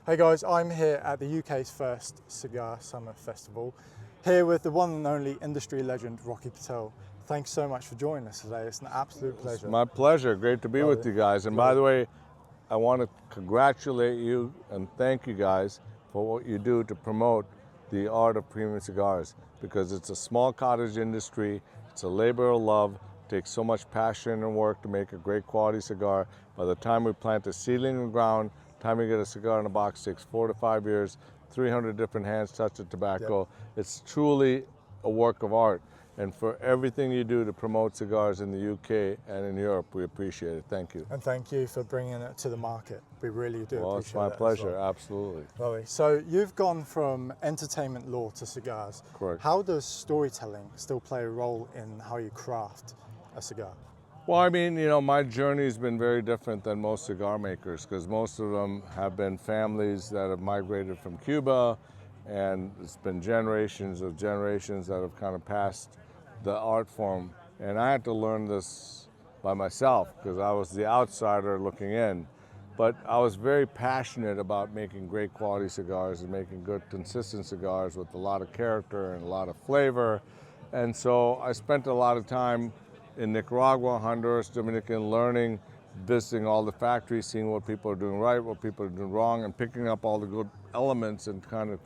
Hey guys, I'm here at the UK's first cigar summer festival, here with the one and only industry legend, Rocky Patel. Thanks so much for joining us today. It's an absolute pleasure. It's my pleasure. Great to be with you guys. And by the way, I want to congratulate you and thank you guys for what you do to promote the art of premium cigars, because it's a small cottage industry. It's a labor of love. It takes so much passion and work to make a great quality cigar. By the time we plant a seedling in the ground, the time you get a cigar in a box takes 4 to 5 years, 300 different hands touch the tobacco. It's truly a work of art. And for everything you do to promote cigars in the UK and in Europe, we appreciate it. Thank you. And thank you for bringing it to the market. We really do appreciate it. Well, it's my pleasure, absolutely. Lovely. So you've gone from entertainment law to cigars. Correct. How does storytelling still play a role in how you craft a cigar? Well, I mean, you know, my journey has been very different than most cigar makers, because most of them have been families that have migrated from Cuba, and it's been generations of generations that have kind of passed the art form. And I had to learn this by myself because I was the outsider looking in. But I was very passionate about making great quality cigars and making good, consistent cigars with a lot of character and a lot of flavor. And so I spent a lot of time in Nicaragua, Honduras, Dominican, learning, visiting all the factories, seeing what people are doing right, what people are doing wrong, and picking up all the good elements and kind of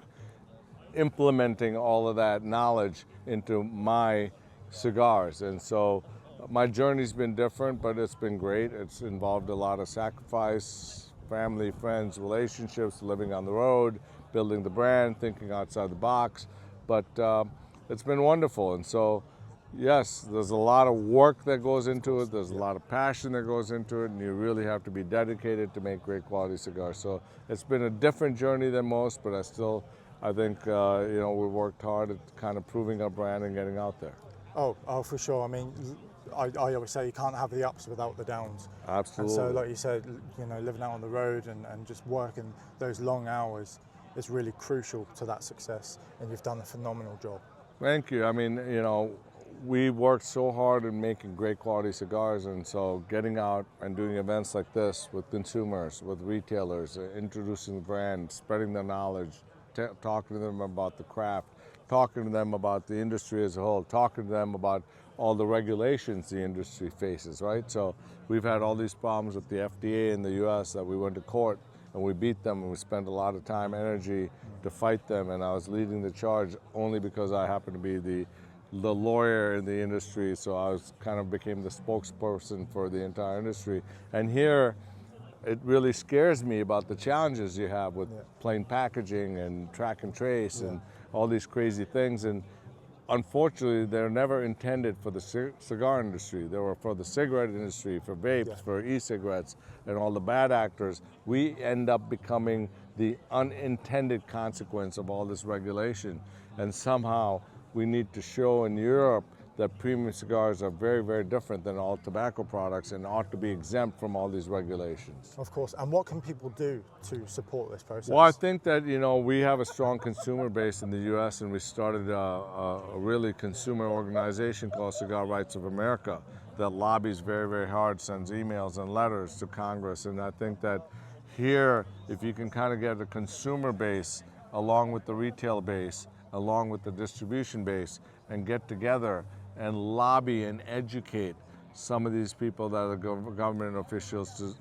implementing all of that knowledge into my cigars. And so my journey's been different, but it's been great. It's involved a lot of sacrifice, family, friends, relationships, living on the road, building the brand, thinking outside the box. But it's been wonderful. And so, yes, there's a lot of work that goes into it. There's a lot of passion that goes into it, and you really have to be dedicated to make great quality cigars. So it's been a different journey than most, but I think, you know, we worked hard at kind of proving our brand and getting out there. Oh, for sure. I mean, I always say you can't have the ups without the downs. Absolutely. And so, like you said, you know, living out on the road and just working those long hours is really crucial to that success, and you've done a phenomenal job. Thank you. I mean, you know, we worked so hard in making great quality cigars, and so getting out and doing events like this with consumers, with retailers, introducing the brand, spreading the knowledge, talking to them about the craft, talking to them about the industry as a whole, talking to them about all the regulations the industry faces, right? So we've had all these problems with the FDA in the US that we went to court and we beat them, and we spent a lot of time, energy to fight them, and I was leading the charge only because I happened to be the lawyer in the industry, so I was kind of became the spokesperson for the entire industry. And here, it really scares me about the challenges you have with plain packaging and track and trace and all these crazy things. And unfortunately, they're never intended for the cigar industry. They were for the cigarette industry, for vapes, for e-cigarettes, and all the bad actors. We end up becoming the unintended consequence of all this regulation. And somehow we need to show in Europe that premium cigars are very, very different than all tobacco products and ought to be exempt from all these regulations. Of course. And what can people do to support this process? Well, I think that, you know, we have a strong consumer base in the U.S., and we started a really consumer organization called Cigar Rights of America that lobbies very, very hard, sends emails and letters to Congress. And I think that here, if you can kind of get a consumer base along with the retail base, along with the distribution base, and get together and lobby and educate some of these people that are government officials to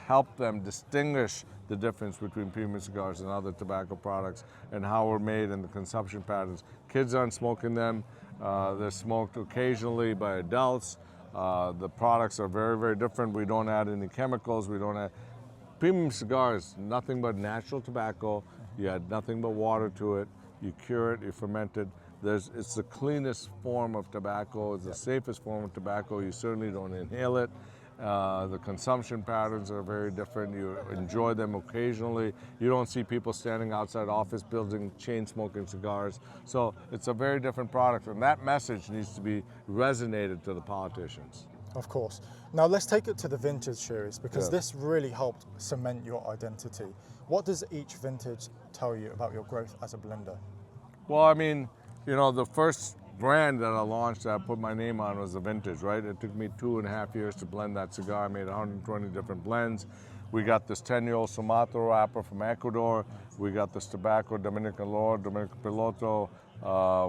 help them distinguish the difference between premium cigars and other tobacco products and how we're made and the consumption patterns. Kids aren't smoking them. They're smoked occasionally by adults. The products are very, very different. We don't add any chemicals. We don't add... Premium cigars, nothing but natural tobacco. You add nothing but water to it. You cure it, you ferment it. It's the cleanest form of tobacco, it's the safest form of tobacco. You certainly don't inhale it. The consumption patterns are very different. You enjoy them occasionally. You don't see people standing outside office buildings, chain smoking cigars. So it's a very different product, and that message needs to be resonated to the politicians. Of course. Now let's take it to the vintage series, because this really helped cement your identity. What does each vintage tell you about your growth as a blender? Well, I mean, you know, the first brand that I launched that I put my name on was the vintage, right? It took me 2.5 years to blend that cigar. I made 120 different blends. We got this 10-year-old Sumatra wrapper from Ecuador. We got this tobacco, Dominican Lord, Dominican Piloto.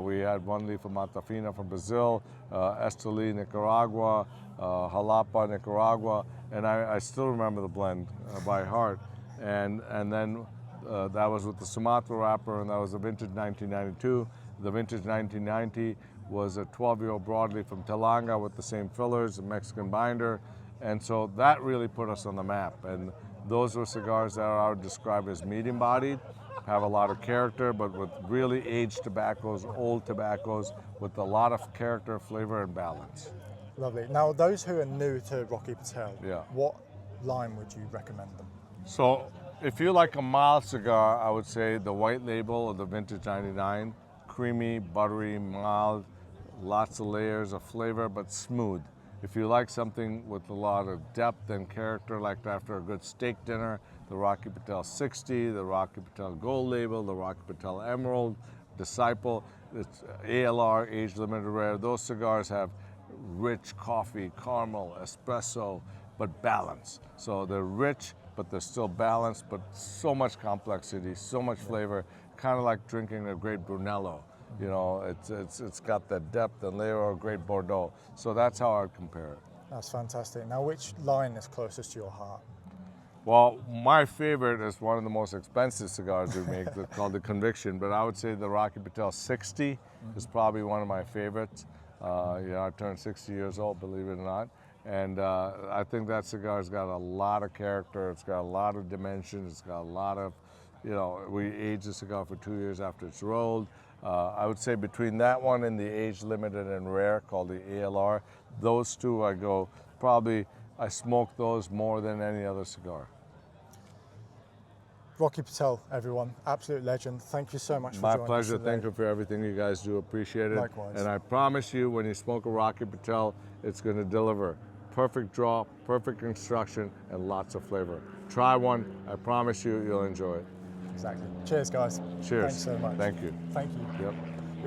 We had one leaf of Matafina from Brazil, Esteli, Nicaragua, Jalapa, Nicaragua, and I still remember the blend by heart. And then that was with the Sumatra wrapper, and that was a vintage 1992. The vintage 1990 was a 12-year-old broadleaf from Telanga with the same fillers, a Mexican binder, and so that really put us on the map. And those were cigars that I would describe as medium-bodied, have a lot of character, but with really aged tobaccos, old tobaccos, with a lot of character, flavor, and balance. Lovely. Now, those who are new to Rocky Patel, Yeah. what line would you recommend them? So if you like a mild cigar, I would say the white label of the vintage 99, creamy, buttery, mild, lots of layers of flavor, but smooth. If you like something with a lot of depth and character, like after a good steak dinner, the Rocky Patel 60, the Rocky Patel Gold Label, the Rocky Patel Emerald, Disciple, it's ALR, Age Limited Rare. Those cigars have rich coffee, caramel, espresso, but balance. So they're rich, but they're still balanced, but so much complexity, so much flavor, kind of like drinking a great Brunello. You know, it's got that depth and layer or a great Bordeaux. So that's how I'd compare it. That's fantastic. Now, which line is closest to your heart? Well, my favorite is one of the most expensive cigars we make, called the Conviction, but I would say the Rocky Patel 60 is probably one of my favorites. I turned 60 years old, believe it or not, and I think that cigar's got a lot of character, it's got a lot of dimension, it's got a lot of, we age the cigar for 2 years after it's rolled. I would say between that one and the age limited and rare called the ALR, those two I smoke those more than any other cigar. Rocky Patel, everyone, absolute legend. Thank you so much for joining us. My pleasure. Today. Thank you for everything you guys do. Appreciate it. Likewise. And I promise you, when you smoke a Rocky Patel, it's going to deliver perfect draw, perfect construction, and lots of flavor. Try one. I promise you, you'll enjoy it. Exactly. Cheers, guys. Cheers. Thanks so much. Thank you. Thank you. Yep.